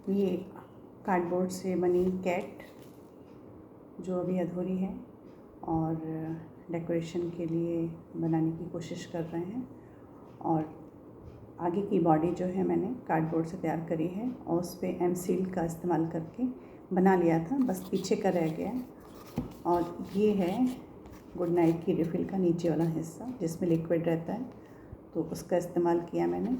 ये कार्डबोर्ड से बनी कैट जो अभी अधूरी है और डेकोरेशन के लिए बनाने की कोशिश कर रहे हैं। और आगे की बॉडी जो है मैंने कार्डबोर्ड से तैयार करी है और उस पर एम सील का इस्तेमाल करके बना लिया था, बस पीछे का रह गया। और ये है गुड नाइट की रिफ़िल का नीचे वाला हिस्सा जिसमें लिक्विड रहता है, तो उसका इस्तेमाल किया मैंने।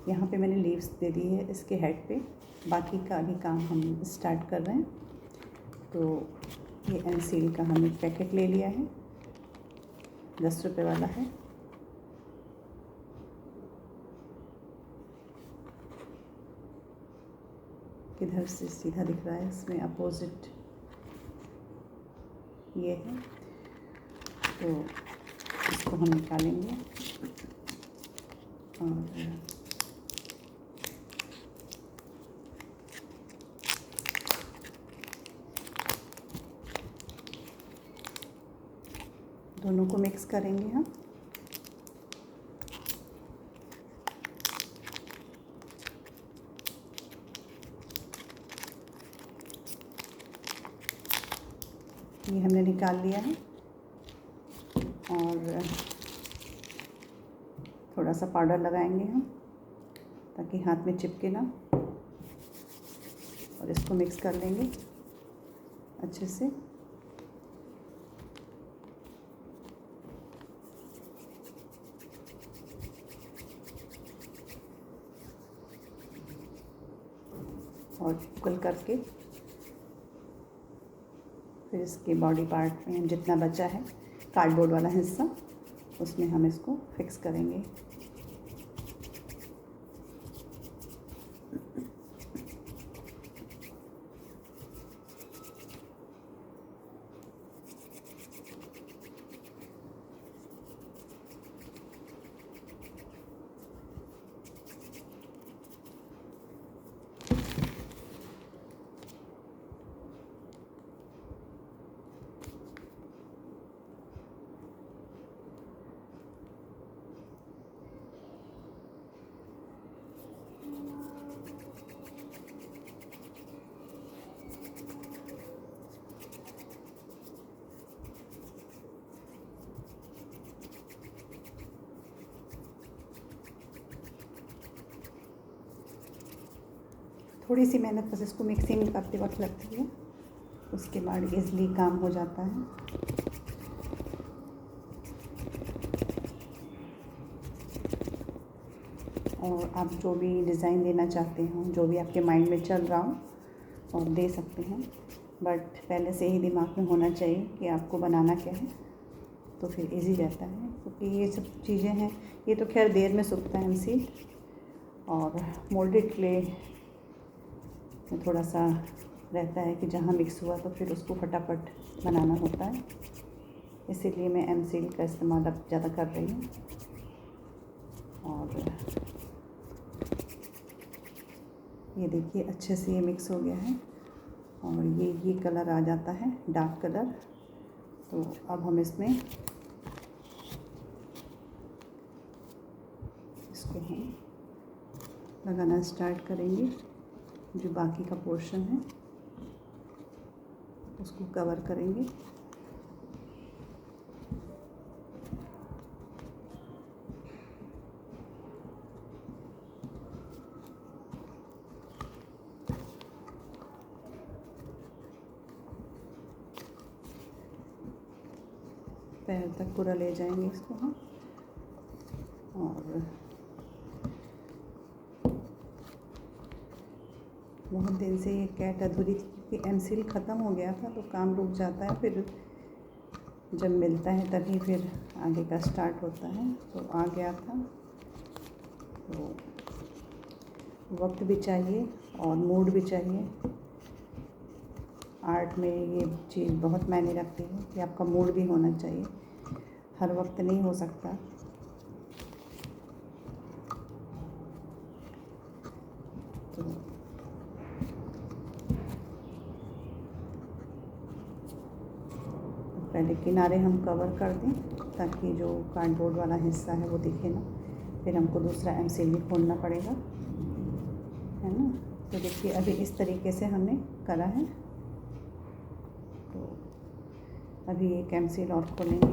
यहाँ पे मैंने लीव्स दे दी है इसके हेड पे। बाकी का अभी काम हम स्टार्ट कर रहे हैं। तो ये एम सील का हमने पैकेट ले लिया है, 10 रुपये वाला है। किधर से सीधा दिख रहा है, इसमें अपोजिट ये है, तो इसको हम निकालेंगे और दोनों को मिक्स करेंगे हम। ये हमने निकाल लिया है और थोड़ा सा पाउडर लगाएंगे हम ताकि हाथ में चिपके ना, और इसको मिक्स कर लेंगे अच्छे से। और इक्वल करके फिर इसके बॉडी पार्ट में जितना बचा है कार्डबोर्ड वाला हिस्सा, उसमें हम इसको फिक्स करेंगे। थोड़ी सी मेहनत बस इसको मिक्सिंग करते वक्त लगती है, उसके बाद इजली काम हो जाता है। और आप जो भी डिज़ाइन देना चाहते हो, जो भी आपके माइंड में चल रहा हो, और दे सकते हैं, बट पहले से ही दिमाग में होना चाहिए कि आपको बनाना क्या है, तो फिर इजी रहता है। क्योंकि ये सब चीज़ें हैं, ये तो खैर देर में सूखता है एमसील, और मोल्डेड क्ले में थोड़ा सा रहता है कि जहाँ मिक्स हुआ तो फिर उसको फटाफट बनाना होता है, इसीलिए मैं एम सील का इस्तेमाल अब ज़्यादा कर रही हूँ। और ये देखिए अच्छे से ये मिक्स हो गया है और ये कलर आ जाता है डार्क कलर। तो अब हम इसमें इसको हम लगाना स्टार्ट करेंगे। जो बाकी का पोर्शन है उसको कवर करेंगे। पैर तक पूरा ले जाएंगे इसको हम। और बहुत दिन से ये कैट अधूरी थी क्योंकि एम सील ख़त्म हो गया था, तो काम रुक जाता है, फिर जब मिलता है तभी फिर आगे का स्टार्ट होता है। तो आ गया था, तो वक्त भी चाहिए और मूड भी चाहिए। आर्ट में ये चीज़ बहुत मायने रखती है कि आपका मूड भी होना चाहिए, हर वक्त नहीं हो सकता। तो पहले किनारे हम कवर कर दें ताकि जो कार्डबोर्ड वाला हिस्सा है वो दिखे ना, फिर हमको दूसरा एमसील खोलना पड़ेगा, है ना। तो देखिए अभी इस तरीके से हमने करा है। तो अभी ये कैंसिल और खोलेंगे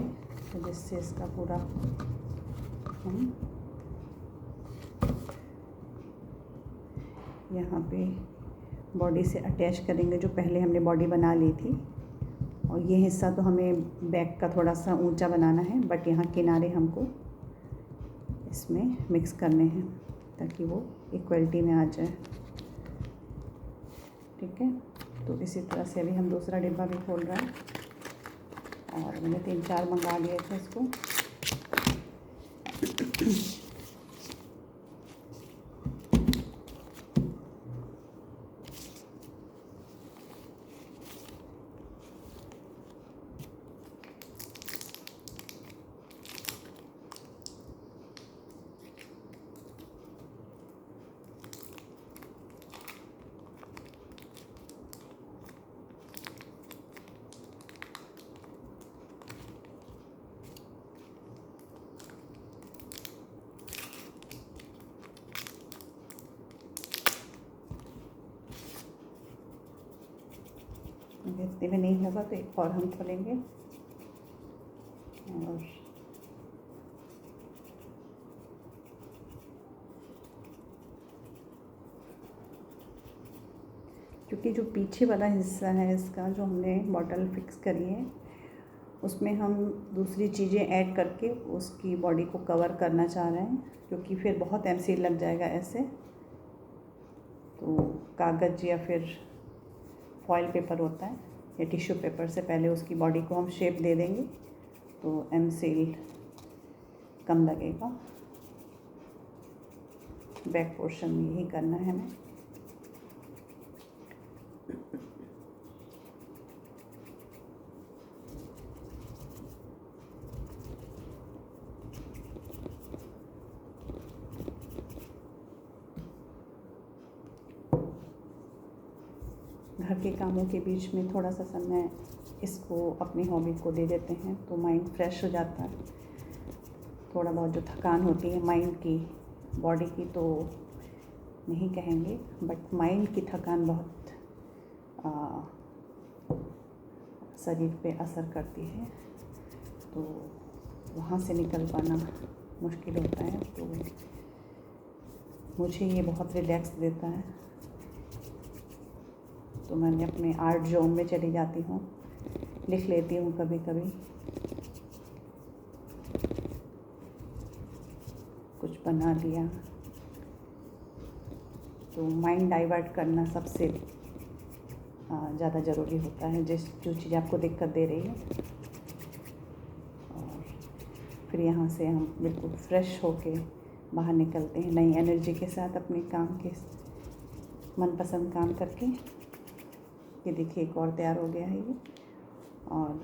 तो जिससे इसका पूरा हम यहाँ पे बॉडी से अटैच करेंगे, जो पहले हमने बॉडी बना ली थी। और ये हिस्सा तो हमें बैक का थोड़ा सा ऊंचा बनाना है, बट यहाँ किनारे हमको इसमें मिक्स करने हैं ताकि वो इक्वलिटी में आ जाए। ठीक है, तो इसी तरह से अभी हम दूसरा डिब्बा भी खोल रहे हैं और मैंने 3-4 मंगा लिए थे इसको। इतने में नहीं होगा तो एक और हम खोलेंगे। और क्योंकि जो पीछे वाला हिस्सा है इसका, जो हमने बॉटल फिक्स करी है, उसमें हम दूसरी चीज़ें ऐड करके उसकी बॉडी को कवर करना चाह रहे हैं, क्योंकि फिर बहुत एमसील लग जाएगा ऐसे। तो कागज़ या फिर फॉइल पेपर होता है या टिश्यू पेपर से पहले उसकी बॉडी को हम शेप दे देंगे तो एमसील कम लगेगा। बैक पोर्शन में यही करना है हमें। घर के कामों के बीच में थोड़ा सा समय इसको अपनी हॉबी को दे देते हैं तो माइंड फ्रेश हो जाता है। थोड़ा बहुत जो थकान होती है माइंड की, बॉडी की तो नहीं कहेंगे, बट माइंड की थकान बहुत शरीर पे असर करती है, तो वहाँ से निकल पाना मुश्किल होता है। तो मुझे ये बहुत रिलैक्स देता है, तो मैं अपने आर्ट जोन में चली जाती हूँ, लिख लेती हूँ कभी कभी, कुछ बना लिया। तो माइंड डाइवर्ट करना सबसे ज़्यादा ज़रूरी होता है, जो चीज़ आपको दिक्कत दे रही है। और फिर यहाँ से हम बिल्कुल फ्रेश होके बाहर निकलते हैं नई एनर्जी के साथ, अपने काम के मनपसंद काम करके। ये देखिए एक और तैयार हो गया है ये, और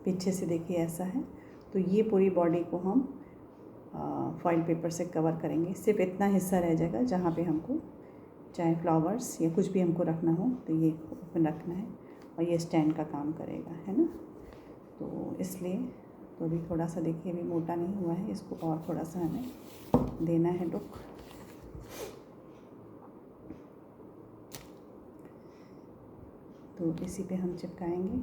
पीछे से देखिए ऐसा है। तो ये पूरी बॉडी को हम फॉइल पेपर से कवर करेंगे। सिर्फ इतना हिस्सा रह जाएगा जहाँ पे हमको चाहे फ्लावर्स या कुछ भी हमको रखना हो तो ये ओपन रखना है, और ये स्टैंड का काम करेगा, है ना। तो इसलिए तो अभी थोड़ा सा देखिए अभी मोटा नहीं हुआ है, इसको और थोड़ा सा हमें देना है लुक। तो इसी पे हम चिपकाएंगे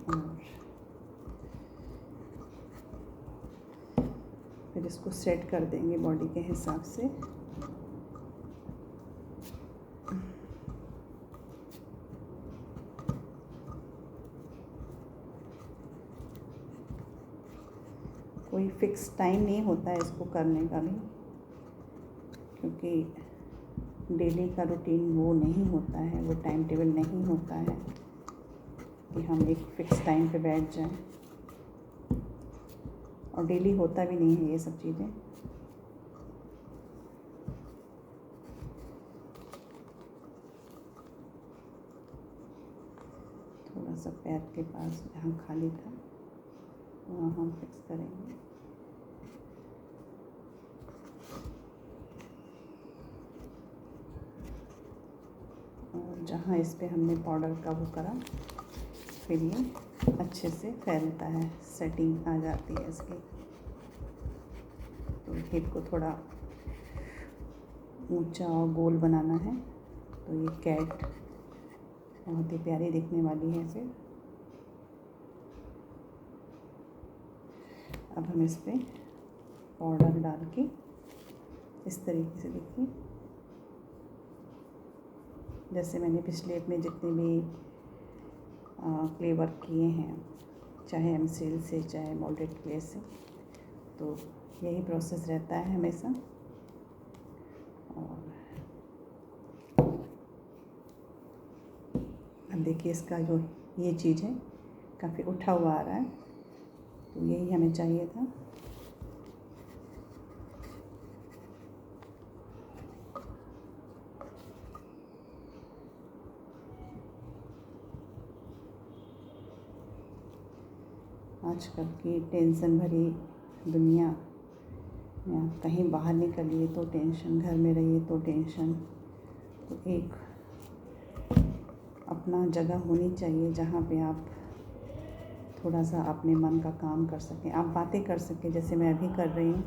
और फिर इसको सेट कर देंगे बॉडी के हिसाब से। कोई फिक्स टाइम नहीं होता है इसको करने का भी, क्योंकि डेली का रूटीन वो नहीं होता है, वो टाइम टेबल नहीं होता है कि हम एक फ़िक्स टाइम पे बैठ जाएं, और डेली होता भी नहीं है ये सब चीज़ें। थोड़ा सा पैर के पास जहाँ खाली था वहाँ हम फिक्स करेंगे। और जहाँ इस पे हमने पाउडर का वो करा, फिर ये अच्छे से फैलता है, सेटिंग आ जाती है इसकी। तो हिप को थोड़ा ऊंचा और गोल बनाना है। तो ये कैट बहुत ही प्यारी दिखने वाली है। फिर अब हम इस पर पाउडर डाल के इस तरीके से देखिए, जैसे मैंने पिछले में जितने भी क्ले वर्क किए हैं, चाहे एमसील से चाहे मोल्डेड क्ले से, तो यही प्रोसेस रहता है हमेशा। और अब देखिए इसका जो ये चीज़ है काफ़ी उठा हुआ आ रहा है, तो यही हमें चाहिए था। आजकल की टेंशन भरी दुनिया, या कहीं बाहर निकलिए तो टेंशन, घर में रहिए तो टेंशन। तो एक अपना जगह होनी चाहिए जहाँ पे आप थोड़ा सा अपने मन का काम कर सकें, आप बातें कर सकें, जैसे मैं अभी कर रही हूँ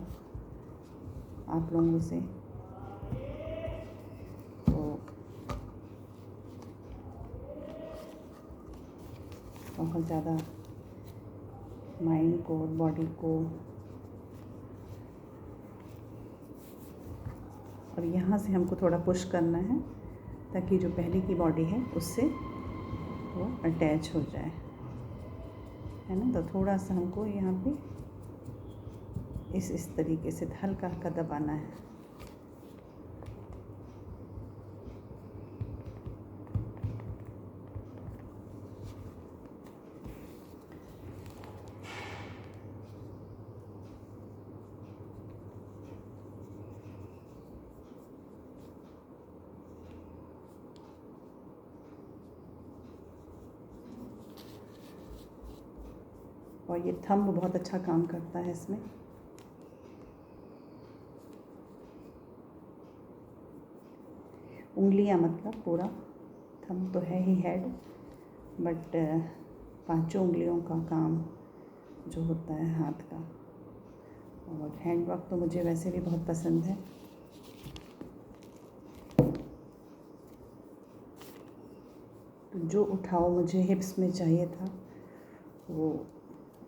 आप लोगों से। तो बहुत ज़्यादा माइंड को, बॉडी को, और यहाँ से हमको थोड़ा पुश करना है ताकि जो पहले की बॉडी है उससे वो अटैच हो जाए, है ना। तो थोड़ा सा हमको यहाँ पे इस तरीके से हल्का हल्का दबाना है। और ये थंब बहुत अच्छा काम करता है इसमें। उंगलियां मतलब पूरा, थंब तो है ही हेड, बट 5 उंगलियों का काम जो होता है हाथ का। और हैंड वर्क तो मुझे वैसे भी बहुत पसंद है। तो जो उठाव मुझे हिप्स में चाहिए था वो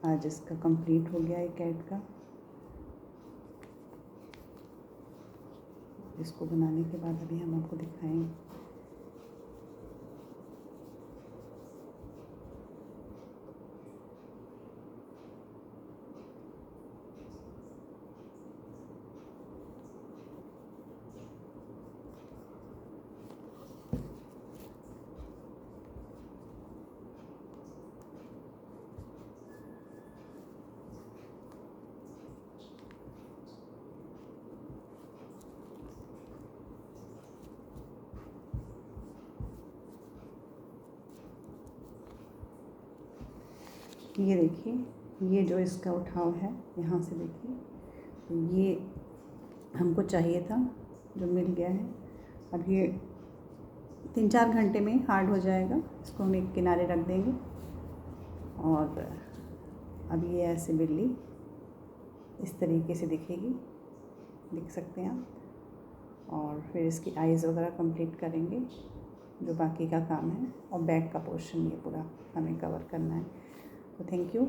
आज इसका कंप्लीट हो गया है कैट का। इसको बनाने के बाद अभी हम आपको दिखाएंगे। ये देखिए, ये जो इसका उठाव है यहाँ से देखिए, तो ये हमको चाहिए था, जो मिल गया है। अब ये 3-4 घंटे में हार्ड हो जाएगा। इसको हम एक किनारे रख देंगे। और अब ये ऐसे बिल्ली इस तरीके से दिखेगी, देख सकते हैं आप। और फिर इसकी आइज़ वगैरह कंप्लीट करेंगे, जो बाकी का काम है। और बैक का पोर्शन ये पूरा हमें कवर करना है। तो थैंक यू।